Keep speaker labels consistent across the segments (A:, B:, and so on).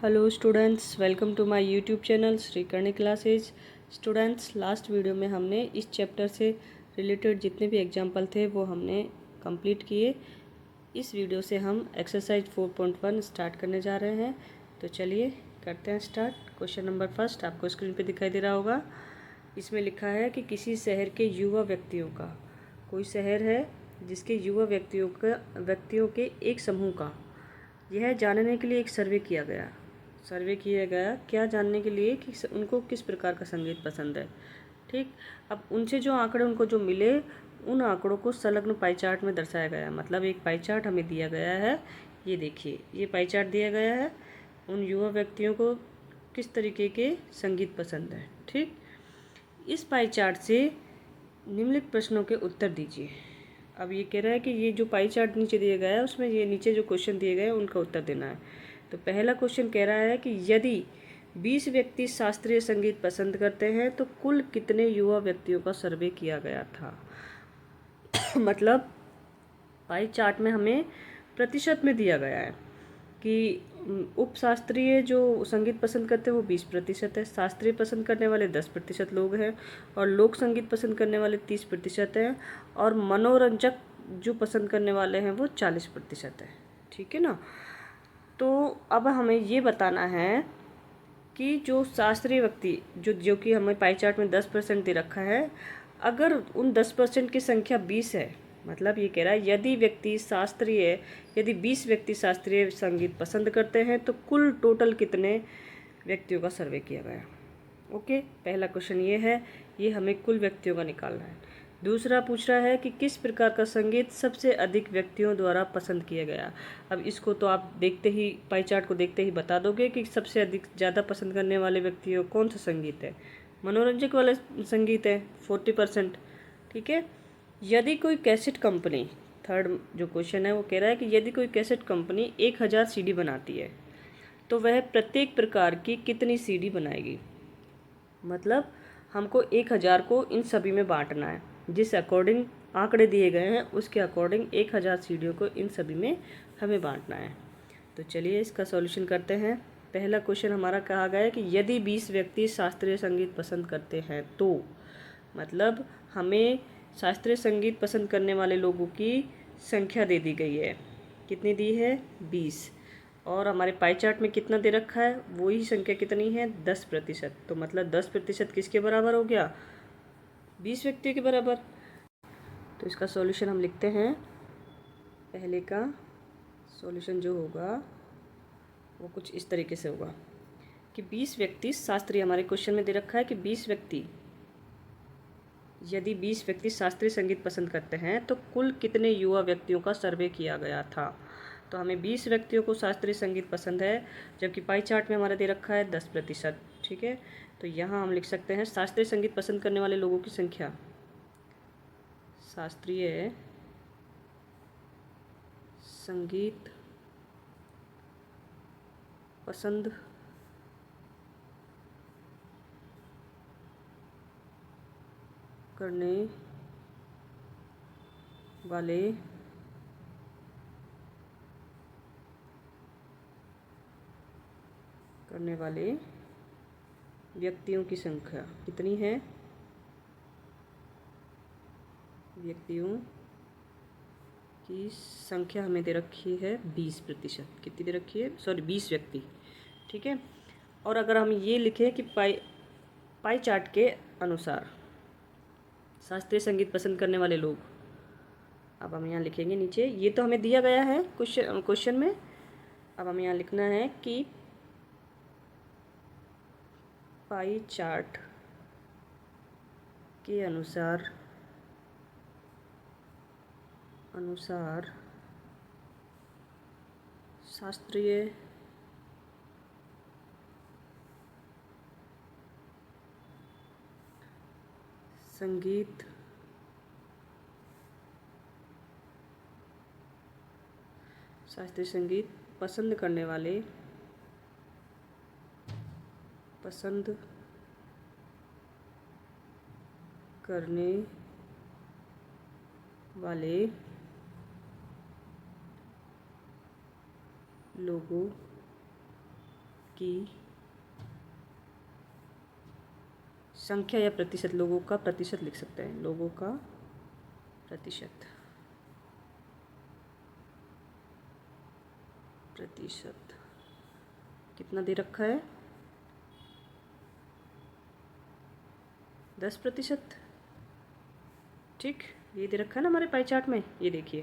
A: Hello students, welcome to my YouTube channel Shrikarni classes. Students, last video में हमने इस chapter से रिलेटेड जितने भी एग्जाम्पल थे वो हमने कंप्लीट किए। इस वीडियो से हम एक्सरसाइज 4.1 स्टार्ट करने जा रहे हैं। तो चलिए करते हैं स्टार्ट। क्वेश्चन नंबर फर्स्ट आपको स्क्रीन पे दिखाई दे रहा होगा। इसमें लिखा है कि किसी शहर के युवा व्यक्तियों का, कोई शहर है जिसके युवा व्यक्तियों के एक समूह का यह जानने के लिए एक सर्वे किया गया क्या जानने के लिए कि उनको किस प्रकार का संगीत पसंद है। ठीक, अब उनसे जो आंकड़े उनको जो मिले उन आंकड़ों को संलग्न पाई चार्ट में दर्शाया गया। मतलब एक पाई चार्ट हमें दिया गया है। ये देखिए, ये पाई चार्ट दिया गया है। उन युवा व्यक्तियों को किस तरीके के संगीत पसंद है। ठीक, इस पाई चार्ट से निम्नलिखित प्रश्नों के उत्तर दीजिए। अब ये कह रहा है कि ये जो पाई चार्ट नीचे दिया गया है उसमें ये नीचे जो क्वेश्चन दिए गए हैं उनका उत्तर देना है। तो पहला क्वेश्चन कह रहा है कि यदि 20 व्यक्ति शास्त्रीय संगीत पसंद करते हैं तो कुल कितने युवा व्यक्तियों का सर्वे किया गया था। मतलब पाई चार्ट में हमें प्रतिशत में दिया गया है कि उपशास्त्रीय जो संगीत पसंद करते हैं वो 20% है, शास्त्रीय पसंद करने वाले 10% लोग हैं, और लोक संगीत पसंद करने वाले 30% हैं, और मनोरंजक जो पसंद करने वाले हैं वो 40% है। ठीक है ना। तो अब हमें ये बताना है कि जो शास्त्रीय व्यक्ति जो कि हमें पाई चार्ट में 10% दे रखा है, अगर उन 10% की संख्या 20 है, मतलब ये कह रहा है यदि 20 व्यक्ति शास्त्रीय संगीत पसंद करते हैं तो कुल टोटल कितने व्यक्तियों का सर्वे किया गया। ओके, पहला क्वेश्चन ये है, ये हमें कुल व्यक्तियों का निकालना है। दूसरा पूछ रहा है कि किस प्रकार का संगीत सबसे अधिक व्यक्तियों द्वारा पसंद किया गया। अब इसको तो आप देखते ही, पाई चार्ट को देखते ही बता दोगे कि सबसे अधिक ज़्यादा पसंद करने वाले व्यक्तियों कौन सा संगीत है। मनोरंजक वाला संगीत है 40%। ठीक है। यदि कोई कैसेट कंपनी, थर्ड जो क्वेश्चन है वो कह रहा है कि यदि कोई कैसेट कंपनी 1000 CD बनाती है तो वह प्रत्येक प्रकार की कितनी CD बनाएगी। मतलब हमको 1000 को इन सभी में बांटना है। जिस अकॉर्डिंग आंकड़े दिए गए हैं उसके अकॉर्डिंग 1000 सीढ़ियों को इन सभी में हमें बांटना है। तो चलिए इसका सॉल्यूशन करते हैं। पहला क्वेश्चन हमारा कहा गया है कि यदि 20 व्यक्ति शास्त्रीय संगीत पसंद करते हैं तो, मतलब हमें शास्त्रीय संगीत पसंद करने वाले लोगों की संख्या दे दी गई है। कितनी दी है? 20। और हमारे पाई चार्ट में कितना दे रखा है, वही संख्या कितनी है? 10%। तो मतलब 10% किसके बराबर हो गया? 20 व्यक्तियों के बराबर। तो इसका सॉल्यूशन हम लिखते हैं। पहले का सॉल्यूशन जो होगा वो कुछ इस तरीके से होगा कि 20 व्यक्ति शास्त्रीय, हमारे क्वेश्चन में दे रखा है कि यदि 20 व्यक्ति शास्त्रीय संगीत पसंद करते हैं तो कुल कितने युवा व्यक्तियों का सर्वे किया गया था। तो हमें 20 व्यक्तियों को शास्त्रीय संगीत पसंद है, जबकि पाई चार्ट में हमारा दे रखा है 10%। ठीक है, तो यहाँ हम लिख सकते हैं शास्त्रीय संगीत पसंद करने वाले लोगों की संख्या, शास्त्रीय संगीत पसंद करने वाले व्यक्तियों की संख्या कितनी है? व्यक्तियों की संख्या हमें दे रखी है 20%। कितनी दे रखी है? सॉरी, 20 व्यक्ति। ठीक है। और अगर हम ये लिखें कि पाई चार्ट के अनुसार शास्त्रीय संगीत पसंद करने वाले लोग, अब हम यहाँ लिखेंगे नीचे, ये तो हमें दिया गया है क्वेश्चन में। अब हमें यहाँ लिखना है कि पाई चार्ट के अनुसार शास्त्रीय संगीत पसंद करने वाले लोगों की संख्या या प्रतिशत, लोगों का प्रतिशत लिख सकते हैं, लोगों का प्रतिशत, प्रतिशत कितना दे रखा है, 10%। ठीक, ये दे रखा है ना हमारे पाई चार्ट में, ये देखिए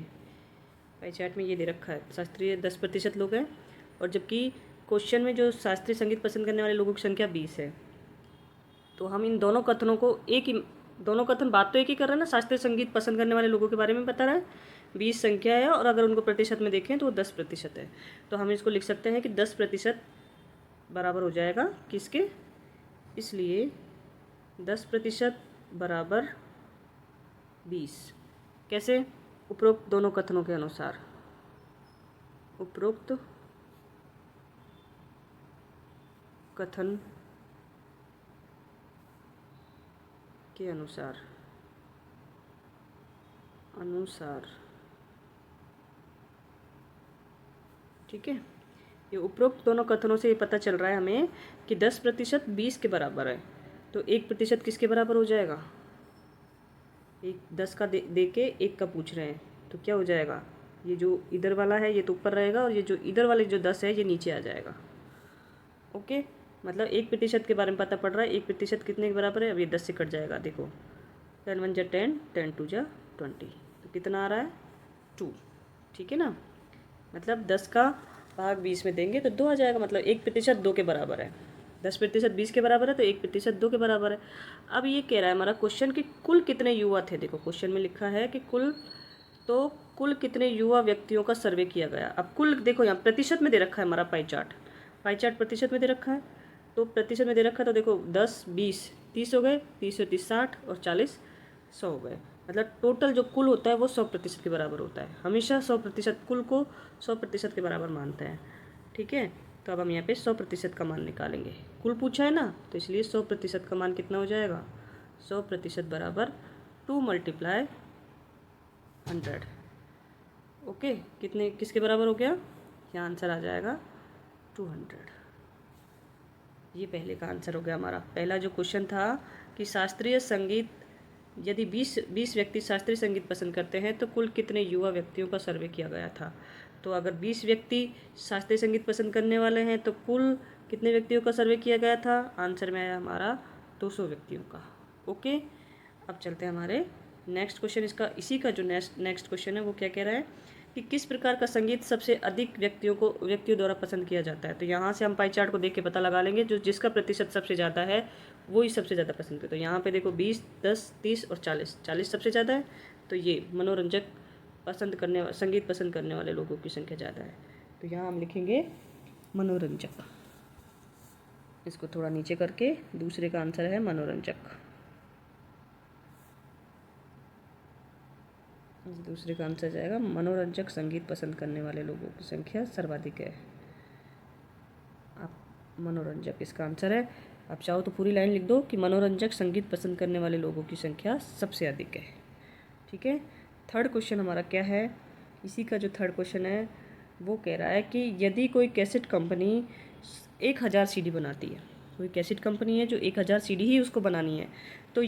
A: पाई चार्ट में ये दे रखा है, शास्त्रीय 10% लोग हैं, और जबकि क्वेश्चन में जो शास्त्रीय संगीत पसंद करने वाले लोगों की संख्या 20 है। तो हम इन दोनों कथनों को एक ही, दोनों कथन बात तो एक ही कर रहे हैं ना, शास्त्रीय संगीत पसंद करने वाले लोगों के बारे में बता रहा है, 20 संख्या है, और अगर उनको प्रतिशत में देखें तो वो 10% है। तो हम इसको लिख सकते हैं कि 10% बराबर हो जाएगा किसके, इसलिए 10% बराबर 20। कैसे, उपरोक्त दोनों कथनों के अनुसार, उपरोक्त कथन के अनुसार, ठीक है। ये उपरोक्त दोनों कथनों से ये पता चल रहा है हमें कि 10% 20 के बराबर है, तो 1% किसके बराबर हो जाएगा, एक 10 का दे के 1 का पूछ रहे हैं, तो क्या हो जाएगा, ये जो इधर वाला है ये तो ऊपर रहेगा, और ये जो इधर वाले जो 10 है ये नीचे आ जाएगा। ओके, मतलब 1% के बारे में पता पड़ रहा है, 1% कितने के बराबर है, अब ये 10 से कट जाएगा, देखो 10 1 जा 10, 10 2 जा 20, तो कितना आ रहा है 2, ठीक है ना। मतलब 10 का भाग 20 में देंगे तो 2 आ जाएगा, मतलब 1% 2 के बराबर है, 10% 20 के बराबर है, तो 1% 2 के बराबर है। अब ये कह रहा है हमारा क्वेश्चन कि कुल कितने युवा थे, देखो क्वेश्चन में लिखा है कि कुल कितने युवा व्यक्तियों का सर्वे किया गया। अब कुल देखो यहाँ प्रतिशत में दे रखा है हमारा पाई चार्ट प्रतिशत में दे रखा है, तो प्रतिशत में दे रखा है, तो देखो 10 20 30 हो गए, 30 और 30 60 और 40 100 हो गए, मतलब टोटल जो कुल होता है वो 100% के बराबर होता है, हमेशा 100% कुल को 100% के बराबर मानते हैं, ठीक है। तो अब हम यहाँ पे 100% का मान निकालेंगे, कुल पूछा है ना, तो इसलिए 100% का मान कितना हो जाएगा, 100% बराबर 2 × 100। ओके, कितने किसके बराबर हो गया, यहाँ आंसर आ जाएगा 200। ये पहले का आंसर हो गया हमारा। पहला जो क्वेश्चन था कि शास्त्रीय संगीत, यदि 20 व्यक्ति शास्त्रीय संगीत पसंद करते हैं तो कुल कितने युवा व्यक्तियों का सर्वे किया गया था। तो अगर 20 व्यक्ति शास्त्रीय संगीत पसंद करने वाले हैं तो कुल कितने व्यक्तियों का सर्वे किया गया था, आंसर में आया हमारा 200 व्यक्तियों का। ओके, अब चलते हैं हमारे नेक्स्ट क्वेश्चन। इसका इसी का जो नेक्स्ट क्वेश्चन है वो क्या कह रहा है कि किस प्रकार का संगीत सबसे अधिक व्यक्तियों द्वारा पसंद किया जाता है। तो यहाँ से हम पाई चार्ट को देख के पता लगा लेंगे, जो जिसका प्रतिशत सबसे ज़्यादा है वो ही सबसे ज़्यादा पसंद करते। तो यहाँ पे देखो 20 10 30 और 40 सबसे ज़्यादा है, तो ये मनोरंजक संगीत पसंद करने वाले लोगों की संख्या ज़्यादा है, तो यहाँ हम लिखेंगे मनोरंजक। इसको थोड़ा नीचे करके दूसरे का आंसर है मनोरंजक। दूसरे का आंसर जाएगा मनोरंजक संगीत पसंद करने वाले लोगों की संख्या सर्वाधिक है। आप मनोरंजक इसका आंसर है। आप चाहो तो पूरी लाइन लिख दो कि मनोरंजक संगीत पसंद करने वाले लोगों की संख्या सबसे अधिक है, ठीक है। थर्ड क्वेश्चन हमारा क्या है, इसी का जो थर्ड क्वेश्चन है वो कह रहा है कि यदि कोई कैसेट कंपनी 1000 CD बनाती है, कोई कैसेट कंपनी है जो 1000 CD ही उसको बनानी है, तो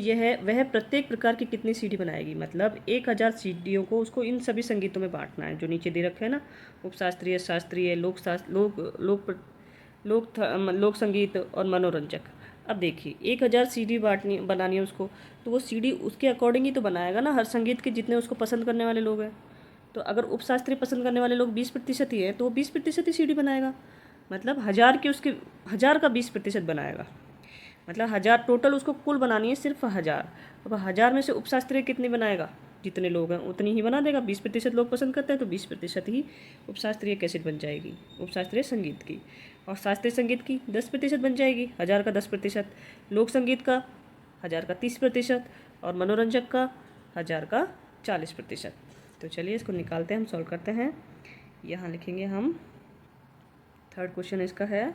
A: वह प्रत्येक प्रकार की कितनी CD बनाएगी। मतलब 1000 CDयों को उसको इन सभी संगीतों में बांटना है जो नीचे दे रखे हैं ना, उपशास्त्रीय, शास्त्रीय, लोक संगीत और मनोरंजक। अब देखिए 1000 CD बनानी है उसको, तो वो CD उसके अकॉर्डिंग ही तो बनाएगा ना, हर संगीत के जितने उसको पसंद करने वाले लोग हैं। तो अगर उपशास्त्रीय पसंद करने वाले लोग 20% ही है तो वो 20% ही CD बनाएगा, मतलब 1000 का 20% बनाएगा, मतलब 1000 टोटल उसको कुल बनानी है सिर्फ 1000। अब 1000 में से उपशास्त्रीय कितनी बनाएगा, जितने लोग हैं उतनी ही बना देगा। 20% लोग पसंद करते हैं तो 20% ही उपशास्त्रीय कैसेट बन जाएगी उपशास्त्रीय संगीत की, और शास्त्रीय संगीत की 10% बन जाएगी, 1000 का 10%, लोक संगीत का 1000 का 30% और मनोरंजक का 1000 का 40%। तो चलिए इसको निकालते हैं, हम सॉल्व करते हैं। यहाँ लिखेंगे हम, थर्ड क्वेश्चन इसका है,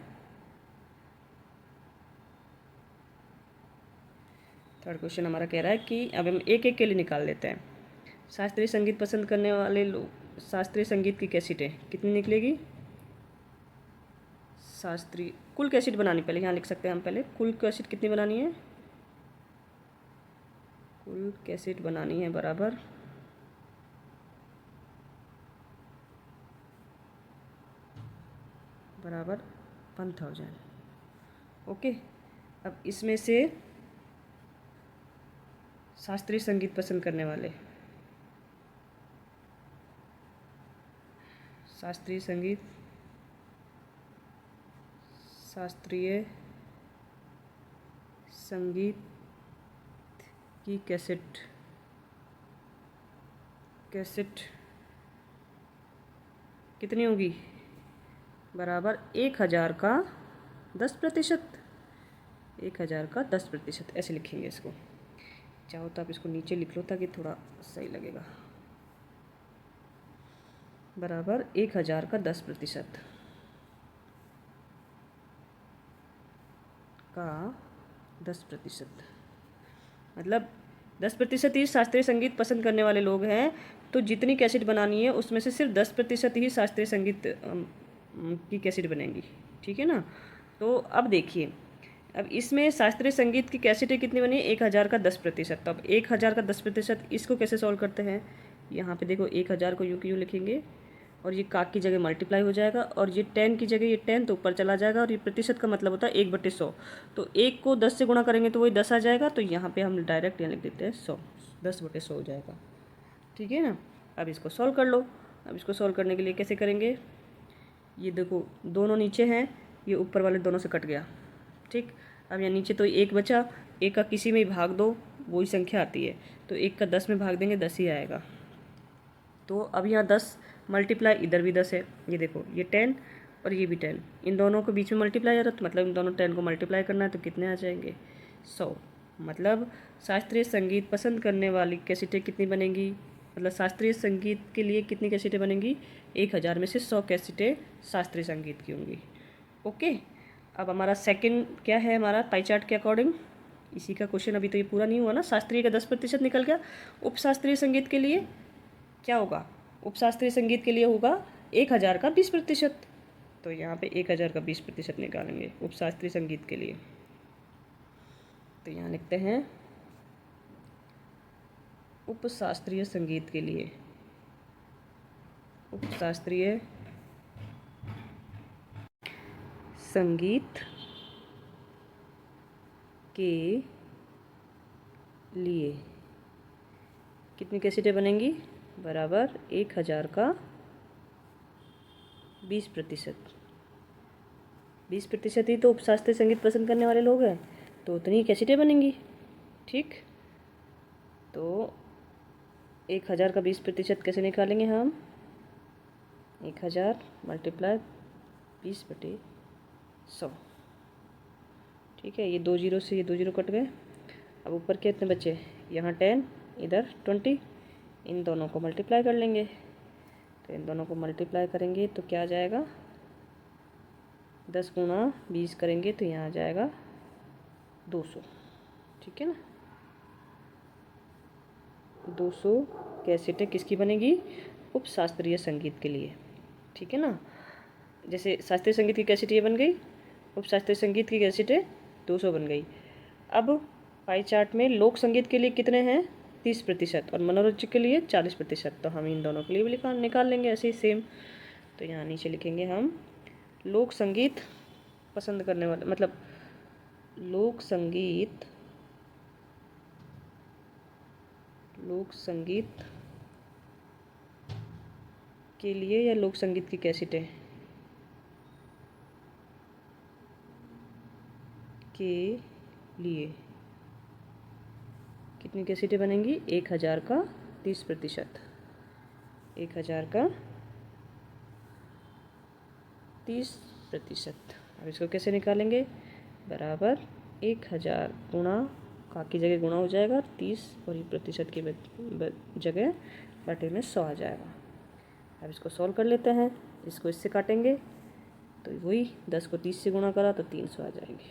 A: थर्ड क्वेश्चन हमारा कह रहा है कि अब हम एक एक के लिए निकाल लेते हैं। शास्त्रीय संगीत पसंद करने वाले लोग, शास्त्रीय संगीत की कैसेटें कितनी निकलेगी, शास्त्रीय कुल कैसेट बनानी, पहले यहाँ लिख सकते हैं हम, पहले कुल कैसेट कितनी बनानी है, कुल कैसेट बनानी है बराबर बराबर 1000। ओके, अब इसमें से शास्त्रीय संगीत पसंद करने वाले, शास्त्रीय संगीत, शास्त्रीय संगीत की कैसेट कितनी होगी, बराबर 1000 का 10%, 1000 का 10%, ऐसे लिखेंगे इसको। चाहो तो आप इसको नीचे लिख लो ताकि थोड़ा सही लगेगा, बराबर 1000 का 10% का 10%, मतलब 10% ही शास्त्रीय संगीत पसंद करने वाले लोग हैं। तो जितनी कैसेट बनानी है उसमें से सिर्फ 10% ही शास्त्रीय संगीत की कैसेट बनेंगी, ठीक है ना। तो अब देखिए, अब इसमें शास्त्रीय संगीत की कैसेटें कितनी बनी, 1000 का 10%। तो अब 1000 का 10% इसको कैसे सॉल्व करते हैं, यहाँ पे देखो 1000 को यूँ की यूँ लिखेंगे और ये काक की जगह मल्टीप्लाई हो जाएगा और ये 10 की जगह ये 10 तो ऊपर चला जाएगा और ये प्रतिशत का मतलब होता है 1/100। तो 1 को 10 से गुणा करेंगे तो वही 10 आ जाएगा, तो यहाँ पे हम डायरेक्ट यहाँ लिख देते हैं 100, 10/100 हो जाएगा, ठीक है ना। अब इसको सॉल्व कर लो। अब इसको सॉल्व करने के लिए कैसे करेंगे, ये देखो दोनों नीचे हैं, ये ऊपर वाले दोनों से कट गया, ठीक। अब यहाँ नीचे तो 1 बचा, 1 का किसी में ही भाग दो वही संख्या आती है, तो 1 का 10 में भाग देंगे 10 ही आएगा। तो अब यहाँ 10 मल्टीप्लाई इधर भी 10 है, ये देखो ये 10 और ये भी 10, इन दोनों के बीच में मल्टीप्लाई आ रहा है, तो मतलब इन दोनों 10 को मल्टीप्लाई करना है, तो कितने आ जाएंगे 100। मतलब शास्त्रीय संगीत पसंद करने वाली कैसेटें कितनी बनेंगी, मतलब शास्त्रीय संगीत के लिए कितनी कैसेटें बनेंगी, 1000 में से 100 कैसेटें शास्त्रीय संगीत की होंगी। ओके, अब हमारा सेकंड क्या है, हमारा पाई चार्ट के अकॉर्डिंग इसी का क्वेश्चन, अभी तो ये पूरा नहीं हुआ ना, शास्त्रीय का 10% निकल गया। उपशास्त्रीय संगीत के लिए क्या होगा, उपशास्त्रीय संगीत के लिए होगा 1000 का 20%। तो यहाँ पे 1000 का 20% निकालेंगे उपशास्त्रीय संगीत के लिए। तो यहाँ लिखते हैं उपशास्त्रीय संगीत के लिए, उपशास्त्रीय संगीत के लिए कितनी कैसेटें बनेंगी, बराबर 1000 का 20%। 20% ही तो उपशास्त्रीय संगीत पसंद करने वाले लोग हैं, तो उतनी ही कैसेटें बनेंगी, ठीक। तो 1000 का 20% कैसे निकालेंगे हम, 1000 मल्टीप्लाई 20/100, ठीक है। ये 2 जीरो से ये 2 जीरो कट गए। अब ऊपर कितने बचे, यहाँ 10 इधर 20, इन दोनों को मल्टीप्लाई कर लेंगे। तो इन दोनों को मल्टीप्लाई करेंगे तो क्या आ जाएगा, 10 गुणा 20 करेंगे तो यहाँ आ जाएगा 200, ठीक है ना। 200 कैसेटें किसकी बनेगी, उपशास्त्रीय संगीत के लिए, ठीक है ना। जैसे शास्त्रीय संगीत की कैसेट ये बन गई, उपशास्त्रीय संगीत की कैसेटें 200 बन गई। अब पाई चार्ट में लोक संगीत के लिए कितने हैं, 30% और मनोरंजन के लिए 40%। तो हम इन दोनों के लिए भी निकाल लेंगे ऐसे ही सेम। तो यहाँ नीचे लिखेंगे हम लोक संगीत पसंद करने वाले, मतलब लोक संगीत के लिए या लोक संगीत की कैसेटें के लिए कितनी कैसेटें बनेंगी, 1000 का 30%, 1000 का 30%। अब इसको कैसे निकालेंगे, बराबर 1000 गुणा, का की जगह गुणा हो जाएगा 30 और ये प्रतिशत की जगह बटे में 100 आ जाएगा। अब इसको सॉल्व कर लेते हैं, इसको इससे काटेंगे तो वही 10 को 30 से गुणा करा तो 300 आ जाएंगे।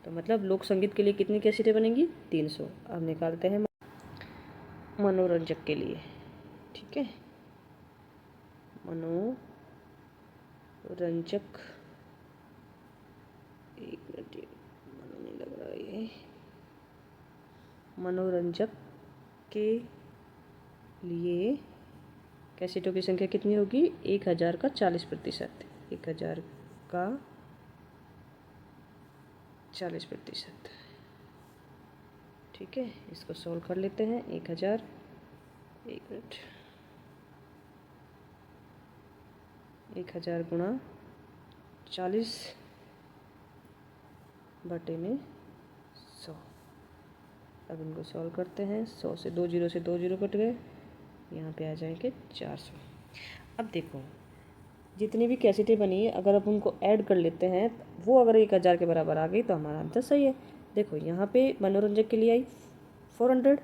A: तो मतलब लोक संगीत के लिए कितनी कैसेटें बनेंगी, 300। अब निकालते हैं मनोरंजक के लिए, ठीक है। मनोरंजक मनोरंजक के लिए कैसेटों की संख्या कितनी होगी? 1000 का 40%। 1000 का 40%। ठीक है, इसको सॉल्व कर लेते हैं। 1000, एक मिनट, 1000 गुणा 40 बटे में 100। अब इनको सॉल्व करते हैं। 100 से 2 जीरो कट गए, यहाँ पे आ जाएंगे 400। अब देखो, जितनी भी कैसेटें बनी है अगर आप उनको ऐड कर लेते हैं, वो अगर 1000 के बराबर आ गई तो हमारा आंसर सही है। देखो यहाँ पे मनोरंजक के लिए आई 400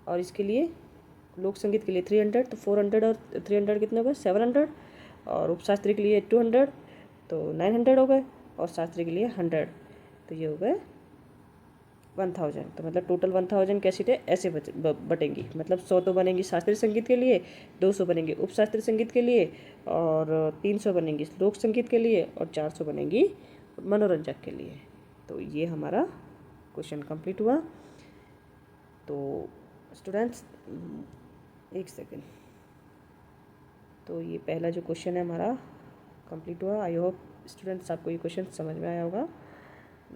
A: और इसके लिए लोक संगीत के लिए 300, तो 400 और 300 कितने हो गए? 700। और उपशास्त्री के लिए 200 तो 900 हो गए, और शास्त्री के लिए 100 तो ये हो गए 1000। तो मतलब टोटल 1000 कैसेटें ऐसे बटेंगी। मतलब 100 तो बनेंगी शास्त्रीय संगीत के लिए, 200 बनेंगी उपशास्त्रीय संगीत के लिए, और 300 बनेंगी लोक संगीत के लिए, और 400 बनेंगी मनोरंजक के लिए। तो ये हमारा क्वेश्चन कंप्लीट हुआ। तो स्टूडेंट्स एक सेकेंड, तो ये पहला जो क्वेश्चन है हमारा कंप्लीट हुआ। आई होप स्टूडेंट्स आपको ये क्वेश्चन समझ में आया होगा।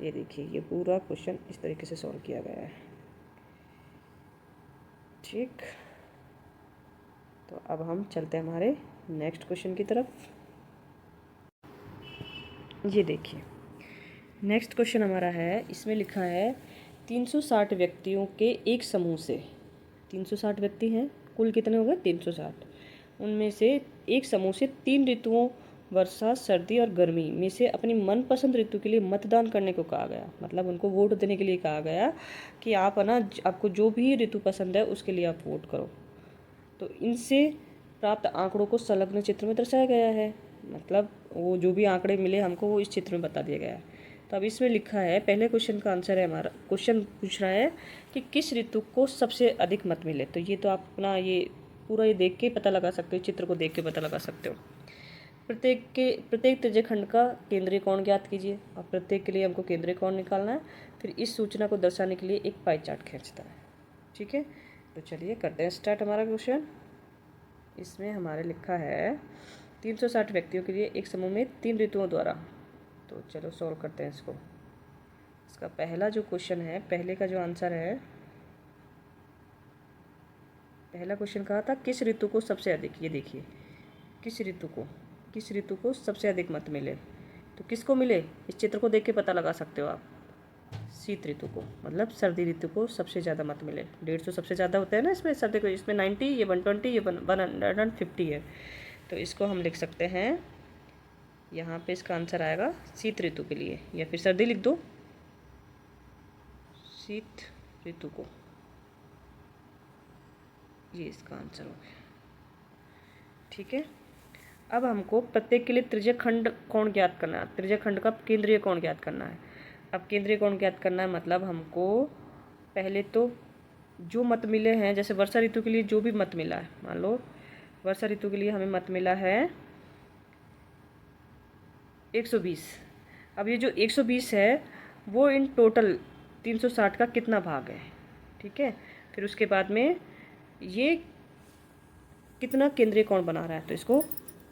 A: ये देखिए, ये पूरा क्वेश्चन इस तरीके से सॉल्व किया गया है। ठीक, तो अब हम चलते हैं हमारे नेक्स्ट क्वेश्चन की तरफ। ये देखिए, नेक्स्ट क्वेश्चन हमारा है, इसमें लिखा है 360 व्यक्तियों के एक समूह से, 360 व्यक्ति हैं, कुल कितने हो गए? 360। उनमें से एक समूह से 3 ऋतुओं वर्षा, सर्दी और गर्मी में से अपनी मनपसंद ऋतु के लिए मतदान करने को कहा गया। मतलब उनको वोट देने के लिए कहा गया कि आप है ना, आपको जो भी ऋतु पसंद है उसके लिए आप वोट करो। तो इनसे प्राप्त आंकड़ों को संलग्न चित्र में दर्शाया गया है। मतलब वो जो भी आंकड़े मिले हमको वो इस चित्र में बता दिया गया है। तो अब इसमें लिखा है, पहले क्वेश्चन का आंसर है हमारा, क्वेश्चन पूछ रहा है कि किस ऋतु को सबसे अधिक मत मिले। तो ये तो आप अपना ये पूरा ये देख के पता लगा सकते हो, चित्र को देख के पता लगा सकते हो। प्रत्येक त्रिज्यखंड का केंद्रीय कोण ज्ञात कीजिए। और प्रत्येक के लिए हमको केंद्रीय कोण निकालना है। फिर इस सूचना को दर्शाने के लिए एक पाई चार्ट खींचता है। ठीक है, तो चलिए करते हैं स्टार्ट हमारा क्वेश्चन। इसमें हमारे लिखा है 360 व्यक्तियों के लिए एक समूह में 3 ऋतुओं द्वारा। तो चलो सॉल्व करते हैं इसको। इसका पहला जो क्वेश्चन है, पहले का जो आंसर है, पहला क्वेश्चन कहा था किस ऋतु को सबसे अधिक, ये देखिए, किस ऋतु को सबसे अधिक मत मिले। तो किसको मिले, इस चित्र को देख के पता लगा सकते हो आप। शीत ऋतु को, मतलब सर्दी ऋतु को सबसे ज़्यादा मत मिले। 150 सबसे ज़्यादा होता है ना इसमें सर्दी को, इसमें 90, ये 120, ये 150 है। तो इसको हम लिख सकते हैं, यहाँ पे इसका आंसर आएगा शीत ऋतु के लिए, या फिर सर्दी लिख दो, शीत ऋतु को। ये इसका आंसर हो गया। ठीक है, अब हमको प्रत्येक के लिए त्रिज्यखंड कोण ज्ञात करना है। त्रिज्यखंड का केंद्रीय कोण ज्ञात करना है। अब केंद्रीय कोण ज्ञात करना है, मतलब हमको पहले तो जो मत मिले हैं, जैसे वर्षा ऋतु के लिए जो भी मत मिला है, मान लो वर्षा ऋतु के लिए हमें मत मिला है 120। अब ये जो 120 है वो इन टोटल 360 का कितना भाग है। ठीक है, फिर उसके बाद में ये कितना केंद्रीय कोण बना रहा है। तो इसको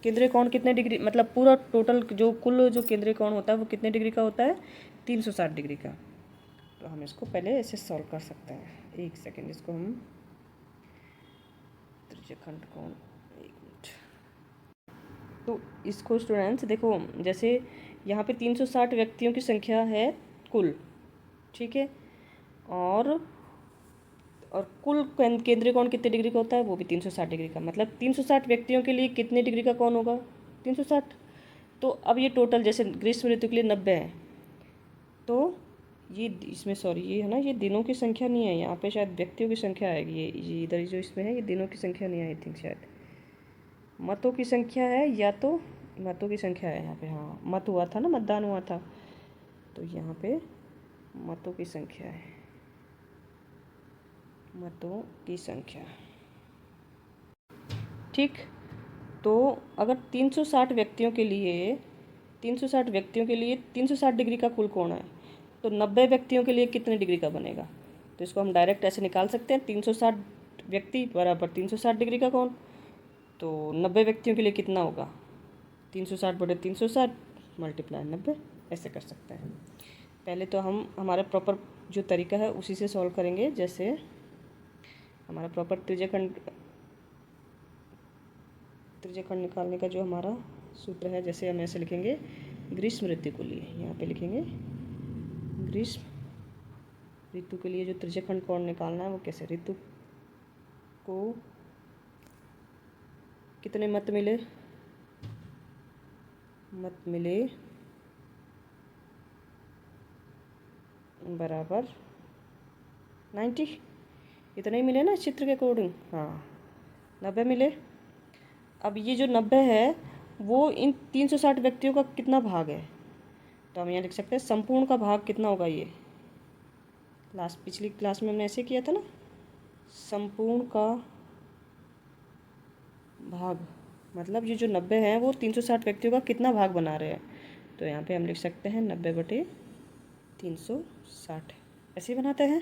A: केंद्रीय कोण कितने डिग्री, मतलब पूरा टोटल जो कुल जो केंद्रीय कोण होता है वो कितने डिग्री का होता है? 360 डिग्री का। तो हम इसको पहले ऐसे सॉल्व कर सकते हैं। एक सेकेंड, इसको हम त्रिज्यखंड कोण, एक मिनट। तो इसको स्टूडेंट्स देखो, जैसे यहाँ पे 360 व्यक्तियों की संख्या है कुल, ठीक है, और कुल केंद्रीय कोण कितने डिग्री का होता है? वो भी 360 डिग्री का। मतलब 360 व्यक्तियों के लिए कितने डिग्री का कोण होगा? 360। तो अब ये टोटल जैसे ग्रीष्म ऋतु के लिए 90 है, तो ये इसमें सॉरी ये है ना, ये दिनों की संख्या नहीं है, यहाँ पे शायद व्यक्तियों की संख्या आएगी। ये इधर जो इसमें है ये दिनों की संख्या नहीं है, आई थिंक शायद मतों की संख्या है, या तो मतों की संख्या है यहाँ पे। हाँ, मत हुआ था ना, मतदान हुआ था, तो यहाँ पे मतों की संख्या है, मतों की संख्या। ठीक, तो अगर 360 व्यक्तियों के लिए 360 डिग्री का कुल कोण है, तो 90 व्यक्तियों के लिए कितने डिग्री का बनेगा? तो इसको हम डायरेक्ट ऐसे निकाल सकते हैं, 360 व्यक्ति बराबर 360 डिग्री का कोण। तो 90 व्यक्तियों के लिए कितना होगा, 360 बटे 360 मल्टीप्लाई 90, ऐसे कर सकते हैं। पहले तो हम हमारा प्रॉपर जो तरीका है उसी से सॉल्व करेंगे। जैसे हमारा प्रॉपर त्रिज्यखंड निकालने का जो हमारा सूत्र है, जैसे हम ऐसे लिखेंगे, ग्रीष्म ऋतु के लिए यहाँ पे लिखेंगे ग्रीष्म ऋतु के लिए जो त्रिज्यखंड कोण निकालना है वो कैसे, ऋतु को कितने मत मिले, बराबर 90, इतने ही मिले ना इस चित्र के अकॉर्डिंग। हाँ 90 मिले। अब ये जो 90 है वो इन 360 व्यक्तियों का कितना भाग है, तो हम यहाँ लिख सकते हैं संपूर्ण का भाग कितना होगा। ये पिछली क्लास में हमने ऐसे किया था ना, संपूर्ण का भाग मतलब ये जो 90 हैं वो 360 व्यक्तियों का कितना भाग बना रहे हैं। तो यहाँ पे हम लिख सकते हैं 90 बटे 360, ऐसे ही बनाते हैं।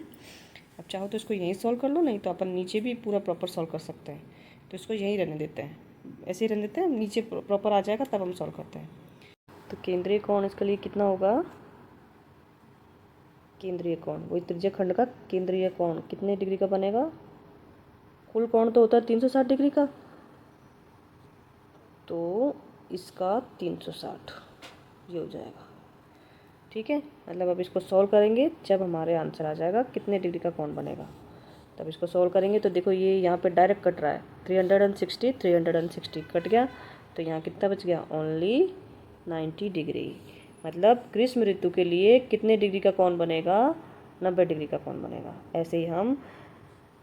A: अब चाहो तो इसको यहीं सॉल्व कर लो, नहीं तो अपन नीचे भी पूरा प्रॉपर सॉल्व कर सकते हैं। तो इसको यहीं रहने देते हैं, ऐसे ही रहने देते हैं, नीचे प्रॉपर आ जाएगा तब हम सॉल्व करते हैं। तो केंद्रीय कोण इसके लिए कितना होगा, केंद्रीय कोण वही त्रिज्यखंड का केंद्रीय कोण कितने डिग्री का बनेगा, कुल कोण तो होता है 360 डिग्री का, तो इसका 360 ये हो जाएगा। ठीक है, मतलब अब इसको सॉल्व करेंगे जब हमारे आंसर आ जाएगा कितने डिग्री का कोण बनेगा, तब इसको सॉल्व करेंगे। तो देखो ये यहाँ पे डायरेक्ट कट रहा है, 360 कट गया, तो यहाँ कितना बच गया, ओनली 90 डिग्री। मतलब ग्रीष्म ऋतु के लिए कितने डिग्री का कोण बनेगा, 90 डिग्री का कोण बनेगा। ऐसे ही हम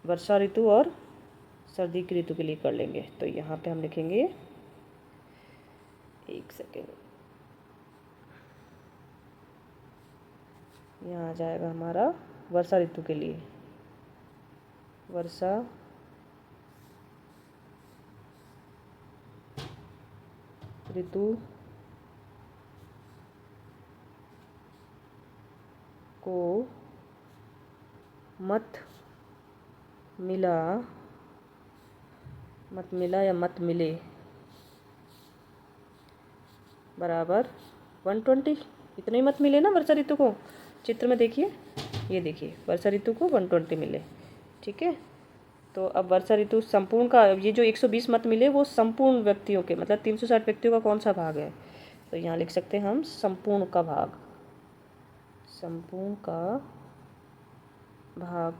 A: वर्षा ऋतु और सर्दी की ऋतु के लिए कर लेंगे। तो यहाँ पे हम लिखेंगे, एक सेकेंड, यहाँ आ जाएगा हमारा वर्षा ऋतु के लिए, वर्षा ऋतु को मत मिला या मत मिले बराबर 120, इतने ही मत मिले ना वर्षा ऋतु को। चित्र में देखिए, ये देखिए वर्षा ऋतु को 120 मिले। ठीक है, तो अब वर्षा ऋतु संपूर्ण का, ये जो 120 मत मिले वो संपूर्ण व्यक्तियों के मतलब 360 व्यक्तियों का कौन सा भाग है, तो यहाँ लिख सकते हैं हम संपूर्ण का भाग, संपूर्ण का भाग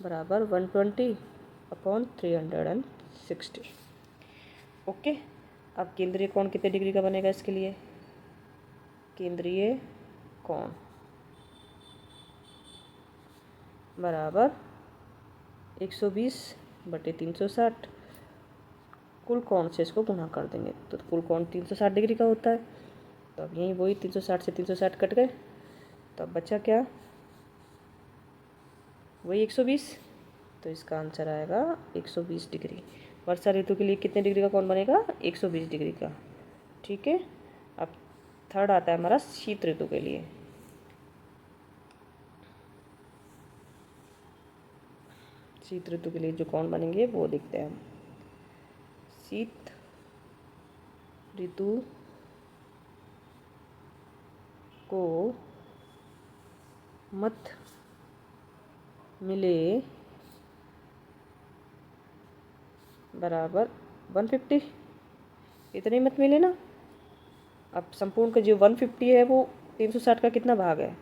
A: बराबर 120 अपॉन 360। ओके, अब केंद्रीय कोण कितने डिग्री का बनेगा इसके लिए, केंद्रीय कोण बराबर 120 बटे 360, कुल कोण से इसको गुणा कर देंगे तो कुल कोण 360 डिग्री का होता है। तो अब यहीं वही 360 से 360 कट गए, तो अब बचा क्या, वही 120, तो इसका आंसर आएगा 120 डिग्री। वर्षा ऋतु के लिए कितने डिग्री का कोण बनेगा, 120 डिग्री का। ठीक है, अब थर्ड आता है हमारा शीत ऋतु के लिए। शीत ऋतु के लिए जो कोण बनेंगे वो देखते हैं हम। शीत ऋतु को मत मिले बराबर 150, इतने मत मिले ना। अब संपूर्ण का जो 150 है वो 360 का कितना भाग है,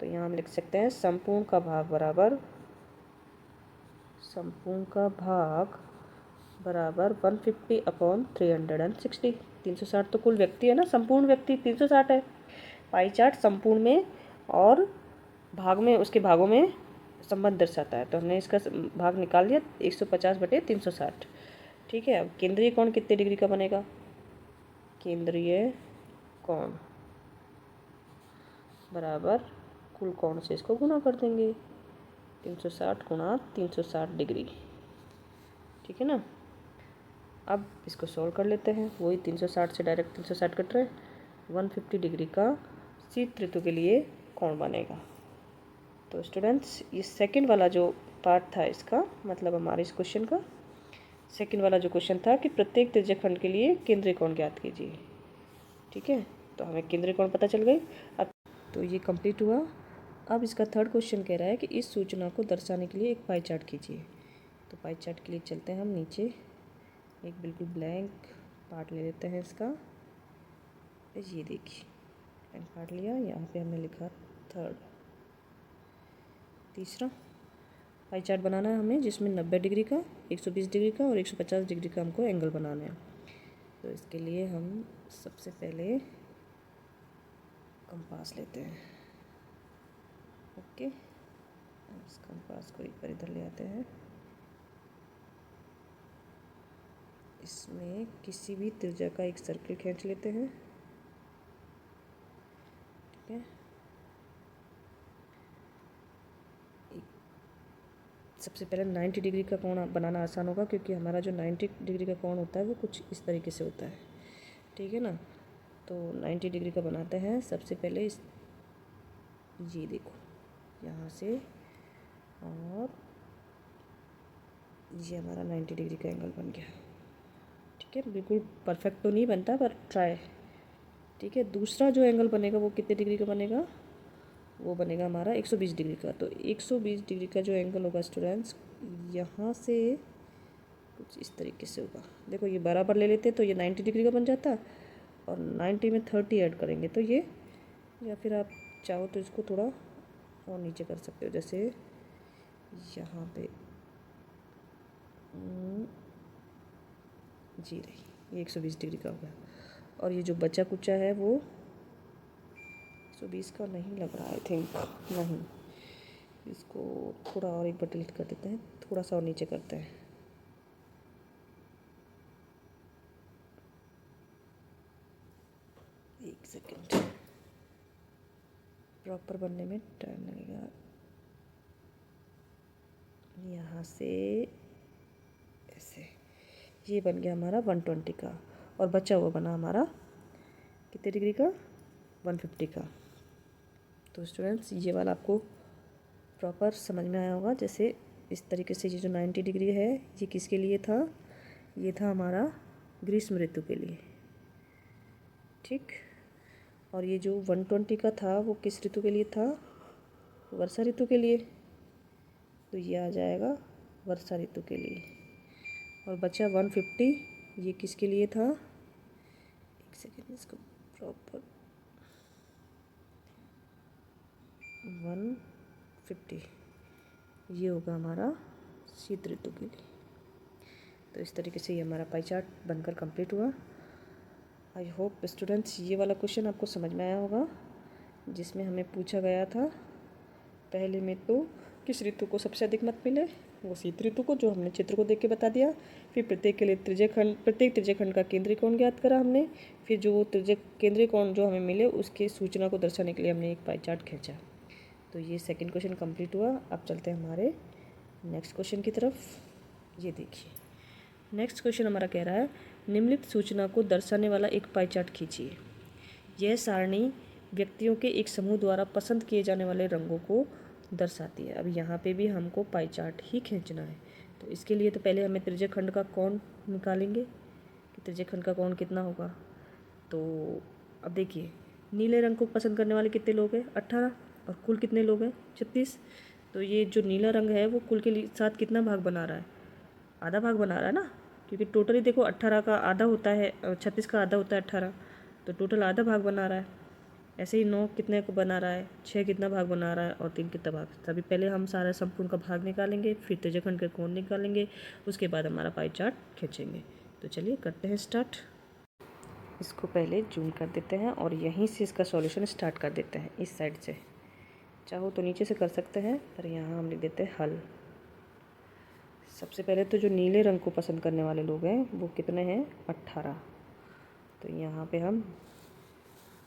A: तो यहाँ हम लिख सकते हैं संपूर्ण का भाग बराबर 150 अपॉन 360। 360 तो कुल व्यक्ति है ना, संपूर्ण व्यक्ति 360 है। पाई चार्ट संपूर्ण में और भाग में, उसके भागों में संबंध दर्शाता है, तो हमने इसका भाग निकाल दिया 150 बटे 360। ठीक है, अब केंद्रीय कोण कितने डिग्री का बनेगा, केंद्रीय कोण बराबर कुल कोण से इसको गुणा कर देंगे, 360 गुणा 360 डिग्री। ठीक है ना, अब इसको सॉल्व कर लेते हैं। वही 360 से डायरेक्ट 360 कट रहे, 150 डिग्री का शीत ऋतु के लिए कोण बनेगा। तो स्टूडेंट्स ये सेकंड वाला जो पार्ट था इसका, मतलब हमारे इस क्वेश्चन का सेकंड वाला जो क्वेश्चन था कि प्रत्येक त्रिज्यखंड के लिए केंद्रीय कोण ज्ञात कीजिए। ठीक है, तो हमें केंद्रीय कोण पता चल गई। अब तो ये कंप्लीट हुआ। अब इसका थर्ड क्वेश्चन कह रहा है कि इस सूचना को दर्शाने के लिए एक पाई चार्ट कीजिए। तो पाई चार्ट के लिए चलते हैं हम नीचे, एक बिल्कुल ब्लैंक पार्ट ले लेते हैं इसका। ये देखिए ब्लैंक पार्ट लिया, यहाँ पे हमने लिखा थर्ड। तीसरा पाई चार्ट बनाना है हमें जिसमें 90 डिग्री का, 120 डिग्री का और 150 डिग्री का हमको एंगल बनाना है। तो इसके लिए हम सबसे पहले कंपास लेते हैं। ओके, इस कंपास को एक बार इधर ले आते हैं। इसमें किसी भी त्रिज्या का एक सर्किल खींच लेते हैं। ठीक है, सबसे पहले 90 डिग्री का कोण बनाना आसान होगा क्योंकि हमारा जो 90 डिग्री का कोण होता है वो कुछ इस तरीके से होता है। ठीक है ना, तो 90 डिग्री का बनाते हैं। सबसे पहले ये देखो यहाँ से, और ये हमारा 90 डिग्री का एंगल बन गया। ठीक है, बिल्कुल परफेक्ट तो नहीं बनता पर ट्राई। ठीक है, दूसरा जो एंगल बनेगा वो कितने डिग्री का बनेगा, वो बनेगा हमारा 120 डिग्री का। तो 120 डिग्री का जो एंगल होगा स्टूडेंट्स, यहाँ से कुछ इस तरीके से होगा। देखो ये बराबर ले लेते तो ये 90 डिग्री का बन जाता, और 90 में 30 ऐड करेंगे तो ये, या फिर आप चाहो तो इसको थोड़ा और नीचे कर सकते हो, जैसे यहाँ पे जी रही, ये 120 डिग्री का होगा। और ये जो बचा कुचा है वो 120 का नहीं लग रहा, आई थिंक नहीं। इसको थोड़ा और एक बार डिलीट कर देते हैं, थोड़ा सा और नीचे करते हैं। एक सेकेंड, प्रॉपर बनने में टाइम लगेगा। यहाँ से ऐसे ये बन गया हमारा 120 का, और बचा हुआ बना हमारा कितने डिग्री का, 150 का। तो स्टूडेंट्स ये वाला आपको प्रॉपर समझ में आया होगा। जैसे इस तरीके से ये जो 90 डिग्री है ये किसके लिए था, ये था हमारा ग्रीष्म ऋतु के लिए। ठीक, और ये जो 120 का था वो किस ऋतु के लिए था, वर्षा ऋतु के लिए। तो ये आ जाएगा वर्षा ऋतु के लिए। और बचा 150, ये किसके लिए था, एक सेकेंड इसको प्रॉपर, 150 ये होगा हमारा शीत ऋतु के लिए। तो इस तरीके से ये हमारा पाई चार्ट बनकर कंप्लीट हुआ। आई होप स्टूडेंट्स ये वाला क्वेश्चन आपको समझ में आया होगा, जिसमें हमें पूछा गया था पहले में तो किस ऋतु को सबसे अधिक मत मिले, वो शीत ऋतु को, जो हमने चित्र को देख के बता दिया। फिर प्रत्येक के लिए प्रत्येक त्रिज्यखंड का केंद्रीय कोण ज्ञात करा हमने। फिर जो केंद्रीय कोण जो हमें मिले उसकी सूचना को दर्शाने के लिए हमने एक पाई चार्ट खींचा। तो ये सेकंड क्वेश्चन कंप्लीट हुआ। अब चलते हैं हमारे नेक्स्ट क्वेश्चन की तरफ। ये देखिए नेक्स्ट क्वेश्चन हमारा कह रहा है निम्नलिखित सूचना को दर्शाने वाला एक पाई चार्ट खींचिए। यह सारणी व्यक्तियों के एक समूह द्वारा पसंद किए जाने वाले रंगों को दर्शाती है। अब यहाँ पे भी हमको पाई चार्ट ही खींचना है। तो इसके लिए तो पहले हमें त्रिज्यखंड का कोण निकालेंगे कि त्रिज्यखंड का कोण कितना होगा। तो अब देखिए नीले रंग को पसंद करने वाले कितने लोग हैं, 18, और कुल कितने लोग हैं, 36। तो ये जो नीला रंग है वो कुल के साथ कितना भाग बना रहा है, आधा भाग बना रहा है ना, क्योंकि टोटली देखो 18 का आधा होता है, 36 का आधा होता है 18, तो टोटल आधा भाग बना रहा है। ऐसे ही 9 कितने को बना रहा है, 6 कितना भाग बना रहा है, और 3 कितना भाग। तभी पहले हम सारा संपूर्ण का भाग निकालेंगे, फिर त्रिज्यखंड के कोण निकालेंगे, उसके बाद हमारा पाई चार्ट खींचेंगे। तो चलिए करते हैं स्टार्ट। इसको पहले जूम कर देते हैं और यहीं से इसका सॉल्यूशन स्टार्ट कर देते हैं। इस साइड से चाहो तो नीचे से कर सकते हैं, पर यहाँ हम लिख देते हैं हल। सबसे पहले तो जो नीले रंग को पसंद करने वाले लोग हैं वो कितने हैं, 18। तो यहाँ पे हम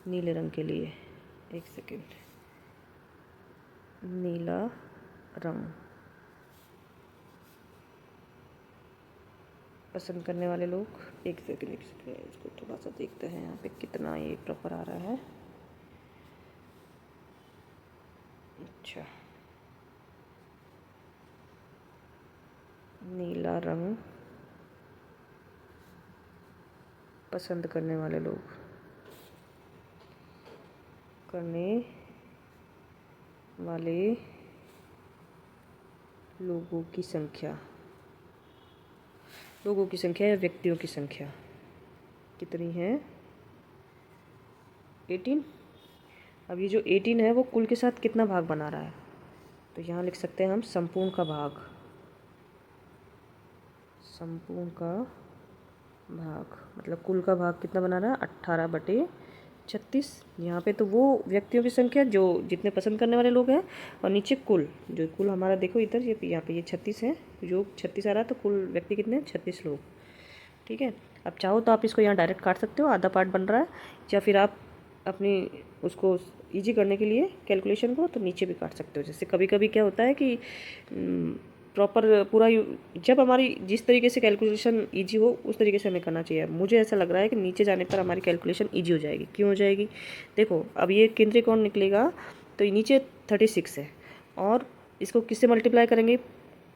A: नीले रंग के लिए, एक सेकेंड, नीला रंग पसंद करने वाले लोग, एक सेकेंड इसको थोड़ा सा देखते हैं यहाँ पे कितना ये प्रॉपर आ रहा है। अच्छा नीला रंग पसंद करने वाले लोगों की संख्या या व्यक्तियों की संख्या कितनी है? 18। अब ये जो 18 है वो कुल के साथ कितना भाग बना रहा है? तो यहाँ लिख सकते हैं हम संपूर्ण का भाग मतलब कुल का भाग कितना बना रहा है? 18/36। यहाँ पे तो वो व्यक्तियों की संख्या जो जितने पसंद करने वाले लोग हैं, और नीचे कुल हमारा देखो इधर ये यहाँ पे ये 36 है, जो 36 आ रहा है, तो कुल व्यक्ति कितने हैं? 36 लोग। ठीक है। अब चाहो तो आप इसको यहाँ डायरेक्ट काट सकते हो, आधा पार्ट बन रहा है, या फिर आप अपनी उसको ईजी करने के लिए कैलकुलेशन को तो नीचे भी काट सकते हो। जैसे कभी कभी क्या होता है कि प्रॉपर पूरा जब हमारी जिस तरीके से कैलकुलेशन ईजी हो उस तरीके से हमें करना चाहिए। मुझे ऐसा लग रहा है कि नीचे जाने पर हमारी कैलकुलेशन ईजी हो जाएगी। क्यों हो जाएगी? देखो अब ये केंद्रीय कोण निकलेगा तो नीचे 36 है, और इसको किससे मल्टीप्लाई करेंगे?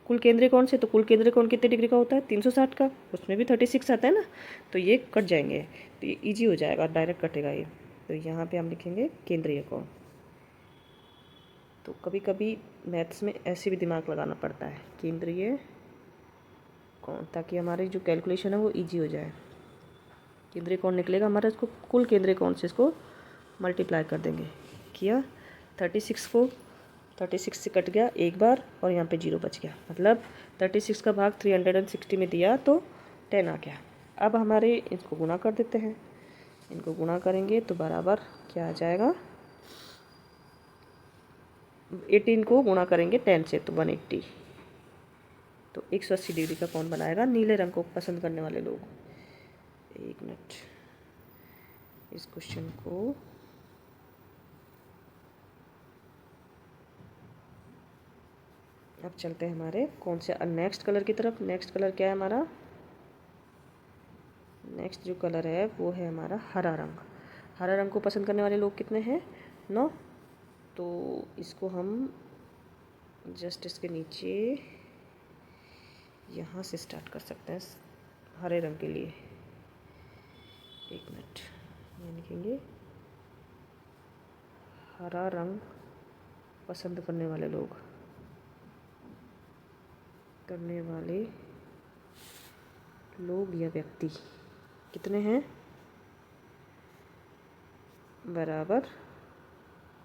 A: कुल केंद्रीय कोण से। तो कुल केंद्रीय कोण कितने डिग्री का होता है? 360 का। उसमें भी 36 आता है ना, तो ये कट जाएंगे, तो ये ईजी हो जाएगा, डायरेक्ट कटेगा ये। तो यहाँ पे हम लिखेंगे केंद्रीय कोण। तो कभी कभी मैथ्स में ऐसे भी दिमाग लगाना पड़ता है, केंद्रीय कोण, ताकि हमारी जो कैलकुलेशन है वो ईजी हो जाए। केंद्रीय कोण निकलेगा हमारा, इसको कुल केंद्रीय कोण से इसको मल्टीप्लाई कर देंगे। किया 36 से कट गया एक बार, और यहाँ पे 0 बच गया, मतलब 36 का भाग 360 में दिया तो 10 आ गया। अब हमारे इसको गुणा कर देते हैं। इनको गुणा करेंगे तो बराबर क्या आ जाएगा? 18 को गुणा करेंगे 10 से तो 180। तो 180 डिग्री का कोण बनाएगा नीले रंग को पसंद करने वाले लोग। एक मिनट, इस क्वेश्चन को अब चलते हैं हमारे कौन से नेक्स्ट कलर की तरफ। नेक्स्ट कलर क्या है हमारा? नेक्स्ट जो कलर है वो है हमारा हरा रंग। हरा रंग को पसंद करने वाले लोग कितने हैं? 9। तो इसको हम जस्ट इसके नीचे यहाँ से स्टार्ट कर सकते हैं हरे रंग के लिए। एक मिनट, ये लिखेंगे हरा रंग पसंद करने वाले लोग या व्यक्ति कितने हैं? बराबर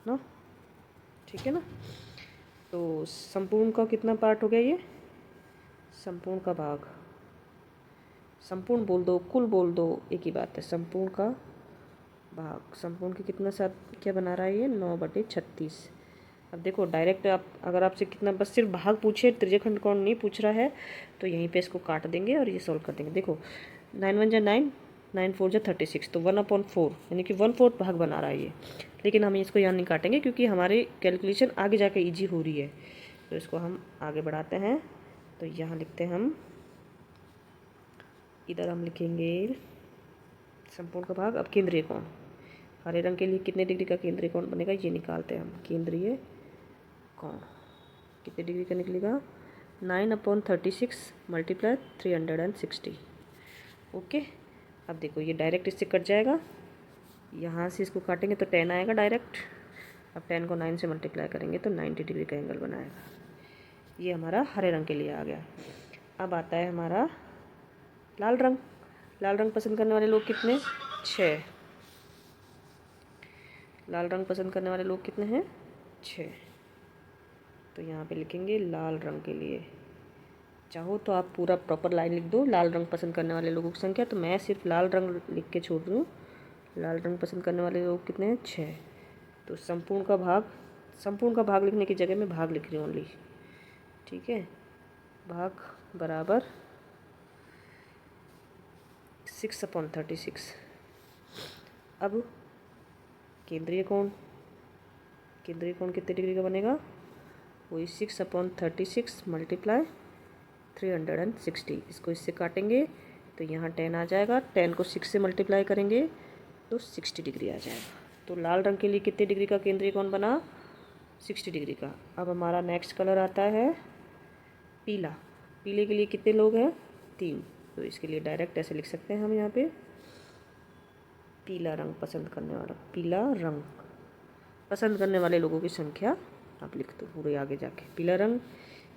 A: 9। ठीक है ना। तो संपूर्ण का कितना पार्ट हो गया? ये संपूर्ण का भाग, संपूर्ण बोल दो कुल बोल दो एक ही बात है। संपूर्ण का भाग, संपूर्ण के कितना साथ क्या बना रहा है? ये 9/36। अब देखो डायरेक्ट आप अगर आपसे कितना बस सिर्फ भाग पूछे, त्रिज्यखंड कोण नहीं पूछ रहा है, तो यहीं पे इसको काट देंगे और ये सॉल्व कर देंगे। देखो 9 1 जा 9, 9 4 जा 36, तो 1/4 यानी कि 1/4 भाग बना रहा है ये। लेकिन हम इसको यहाँ नहीं काटेंगे क्योंकि हमारी कैलकुलेशन आगे जाके ईजी हो रही है, तो इसको हम आगे बढ़ाते हैं। तो यहाँ लिखते हैं हम, इधर हम लिखेंगे संपूर्ण का भाग। अब केंद्रीय कोण, हरे रंग के लिए कितने डिग्री का केंद्रीय कोण बनेगा ये निकालते हैं हम। केंद्रीय कोण कितने डिग्री का निकलेगा? 9/36 × 360। ओके। अब देखो ये डायरेक्ट इससे कट जाएगा, यहाँ से इसको काटेंगे तो 10 आएगा डायरेक्ट। अब 10 को 9 से मल्टीप्लाई करेंगे तो 90 डिग्री का एंगल बनाएगा। ये हमारा हरे रंग के लिए आ गया। अब आता है हमारा लाल रंग। लाल रंग पसंद करने वाले लोग कितने? 6। लाल रंग पसंद करने वाले लोग कितने हैं? 6। तो यहाँ पे लिखेंगे लाल रंग के लिए। चाहो तो आप पूरा प्रॉपर लाइन लिख दो, लाल रंग पसंद करने वाले लोगों की संख्या। तो मैं सिर्फ लाल रंग लिख के छोड़ दूँ। लाल रंग पसंद करने वाले लोग कितने हैं? 6। तो संपूर्ण का भाग लिखने की जगह मैं भाग लिख रही हूँ ओनली। ठीक है, भाग बराबर 6/36। अब केंद्रीय कोण कितने डिग्री का बनेगा? वही 6/36 × 360। इसको इससे काटेंगे तो यहाँ 10 आ जाएगा। 10 को 6 से मल्टीप्लाई करेंगे तो 60 डिग्री आ जाएगा। तो लाल रंग के लिए कितने डिग्री का केंद्रीय कोण बना? 60 डिग्री का। अब हमारा नेक्स्ट कलर आता है पीला। पीले के लिए कितने लोग हैं? 3। तो इसके लिए डायरेक्ट ऐसे लिख सकते हैं हम यहाँ पे, पीला रंग पसंद करने वाला, पीला रंग पसंद करने वाले लोगों की संख्या आप लिख दो पूरे आगे जाके, पीला रंग।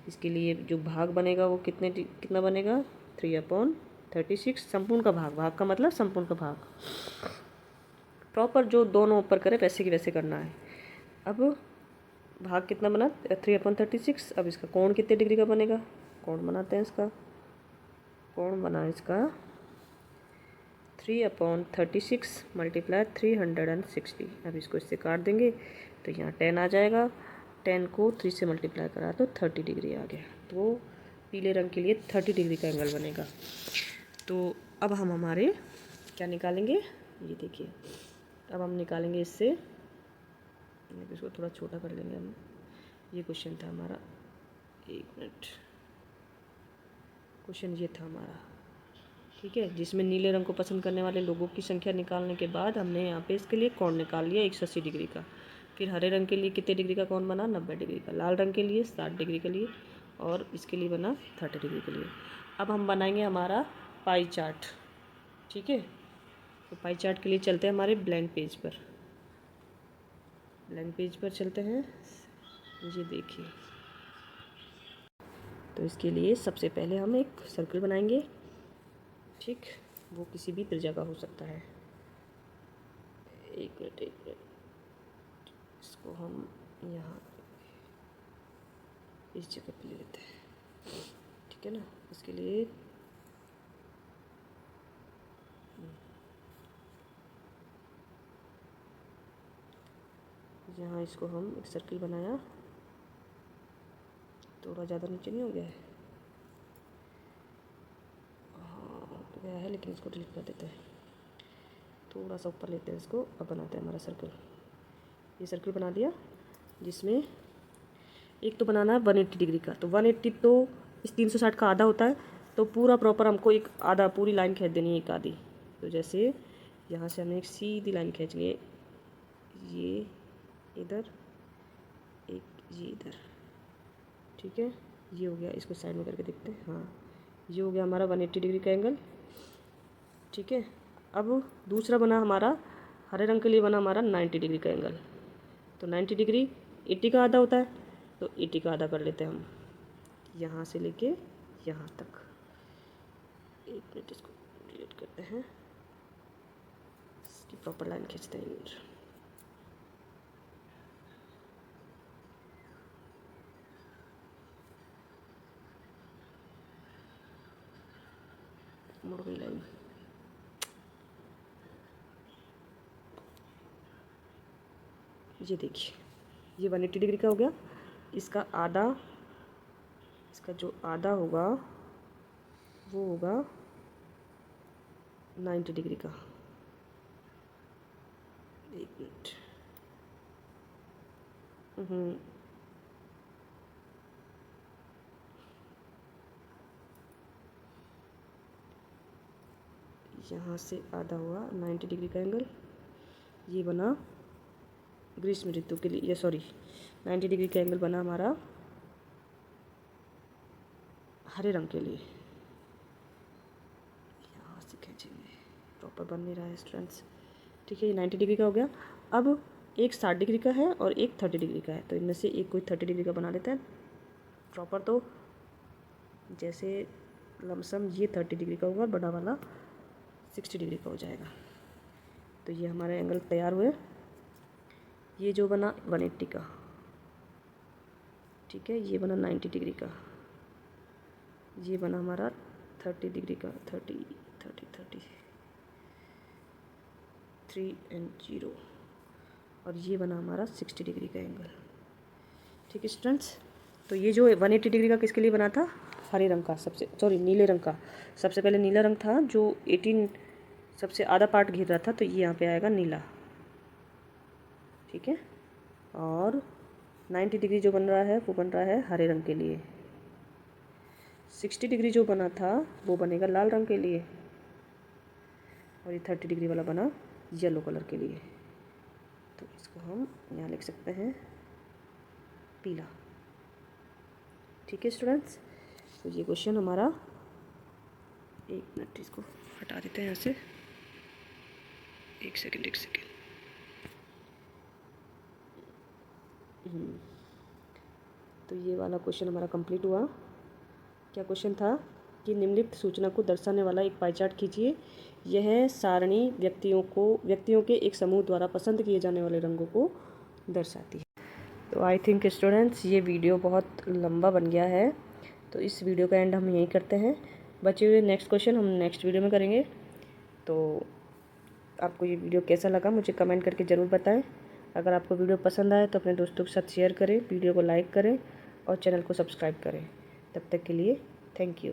A: इसके लिए जो भाग बनेगा वो कितना बनेगा? 3/36। संपूर्ण का भाग, भाग का मतलब संपूर्ण का भाग, प्रॉपर जो दोनों ऊपर करे वैसे की वैसे करना है। अब भाग कितना बना? 3/36। अब इसका कोण कितने डिग्री का बनेगा? कोण बनाते हैं इसका, कोण बना इसका 3/36 मल्टीप्लाई 360। अब इसको इससे काट देंगे तो यहाँ 10 आ जाएगा, 10 को 3 से मल्टीप्लाई करा तो 30 डिग्री आ गया। तो पीले रंग के लिए 30 डिग्री का एंगल बनेगा। तो अब हम हमारे क्या निकालेंगे, ये देखिए, अब हम निकालेंगे इससे, इसको थोड़ा छोटा कर लेंगे हम। ये क्वेश्चन था हमारा, 1 मिनट, क्वेश्चन ये था हमारा, ठीक है, जिसमें नीले रंग को पसंद करने वाले लोगों की संख्या निकालने के बाद हमने यहाँ पे इसके लिए कोण निकाल लिया 180 डिग्री का। फिर हरे रंग के लिए कितने डिग्री का कोण बना? 90 डिग्री का। लाल रंग के लिए 60 डिग्री के लिए, और इसके लिए बना 30 डिग्री के लिए। अब हम बनाएंगे हमारा पाई चार्ट, ठीक है। तो पाई चार्ट के लिए चलते हैं हमारे ब्लैंक पेज पर, ब्लैंक पेज पर चलते हैं। ये देखिए, तो इसके लिए सबसे पहले हम एक सर्कल बनाएंगे, ठीक, वो किसी भी त्रिज्या का हो सकता है। एक मिनट, इसको हम यहाँ इस जगह पे ले लेते हैं, ठीक है ना। इसके लिए यहाँ इसको हम एक सर्कल बनाया, थोड़ा ज़्यादा नीचे नहीं हो गया है? हाँ गया है, लेकिन इसको डिलीट कर देते हैं, थोड़ा सा ऊपर लेते हैं इसको। अब बनाते हैं हमारा सर्कल। ये सर्कल बना दिया, जिसमें एक तो बनाना है 180 डिग्री का। तो 180 तो इस 360 का आधा होता है, तो पूरा प्रॉपर हमको एक आधा पूरी लाइन खींच देनी है, एक आधी। तो जैसे यहाँ से हमने एक सीधी लाइन खींच ली, ये इधर, एक ये इधर, ठीक है। ये हो गया, इसको साइड में करके देखते हैं, हाँ ये हो गया हमारा 180 डिग्री का एंगल, ठीक है। अब दूसरा बना हमारा, हरे रंग के लिए बना हमारा 90 डिग्री का एंगल। तो 90 डिग्री 80 का आधा होता है, तो 80 का आधा कर लेते हैं हम, यहाँ से लेके यहाँ तक। एक मिनट, इसको डिलीट करते हैं, इसकी प्रॉपर लाइन खींचते हैं। मुड़ गई लाइन, ये देखिए, ये 180 डिग्री का हो गया। इसका आधा, इसका जो आधा होगा वो होगा 90 डिग्री का। एक मिनट, यहाँ से आधा हुआ 90 डिग्री का एंगल। ये बना ग्रीष्म ऋतु के लिए, ये सॉरी 90 डिग्री का एंगल बना हमारा हरे रंग के लिए। यहाँ से खींचेंगे, प्रॉपर बन नहीं रहा है स्टूडेंट्स, ठीक है। ये 90 डिग्री का हो गया। अब एक 60 डिग्री का है और एक 30 डिग्री का है, तो इनमें से एक कोई 30 डिग्री का बना लेते हैं प्रॉपर। तो जैसे लमसम ये 30 डिग्री का होगा, बड़ा वाला 60 डिग्री का हो जाएगा। तो ये हमारे एंगल तैयार हुए। ये जो बना 180 का, ठीक है, ये बना 90 डिग्री का, ये बना हमारा 30 डिग्री का, 30 3 एंड 0, और ये बना हमारा 60 डिग्री का एंगल, ठीक है स्टूडेंट्स। तो ये जो 180 डिग्री का किसके लिए बना था? हरे रंग का, नीले रंग का। सबसे पहले नीला रंग था जो 18 सबसे आधा पार्ट घेर रहा था, तो ये यहाँ पे आएगा नीला, ठीक है। और 90 डिग्री जो बन रहा है वो बन रहा है हरे रंग के लिए। 60 डिग्री जो बना था वो बनेगा लाल रंग के लिए, और ये 30 डिग्री वाला बना येलो कलर के लिए। तो इसको हम यहाँ लिख सकते हैं पीला, ठीक है स्टूडेंट्स। तो ये क्वेश्चन हमारा, एक मिनट इसको हटा देते हैं यहाँ से, एक सेकेंड। तो ये वाला क्वेश्चन हमारा कंप्लीट हुआ। क्या क्वेश्चन था कि निम्नलिखित सूचना को दर्शाने वाला एक पाई चार्ट खींचिए। यह सारणी व्यक्तियों के एक समूह द्वारा पसंद किए जाने वाले रंगों को दर्शाती है। तो आई थिंक स्टूडेंट्स ये वीडियो बहुत लंबा बन गया है, तो इस वीडियो का एंड हम यहीं करते हैं। बचे हुए नेक्स्ट क्वेश्चन हम नेक्स्ट वीडियो में करेंगे। तो आपको ये वीडियो कैसा लगा मुझे कमेंट करके ज़रूर बताएं। अगर आपको वीडियो पसंद आए तो अपने दोस्तों के साथ शेयर करें, वीडियो को लाइक करें और चैनल को सब्सक्राइब करें। तब तक के लिए थैंक यू।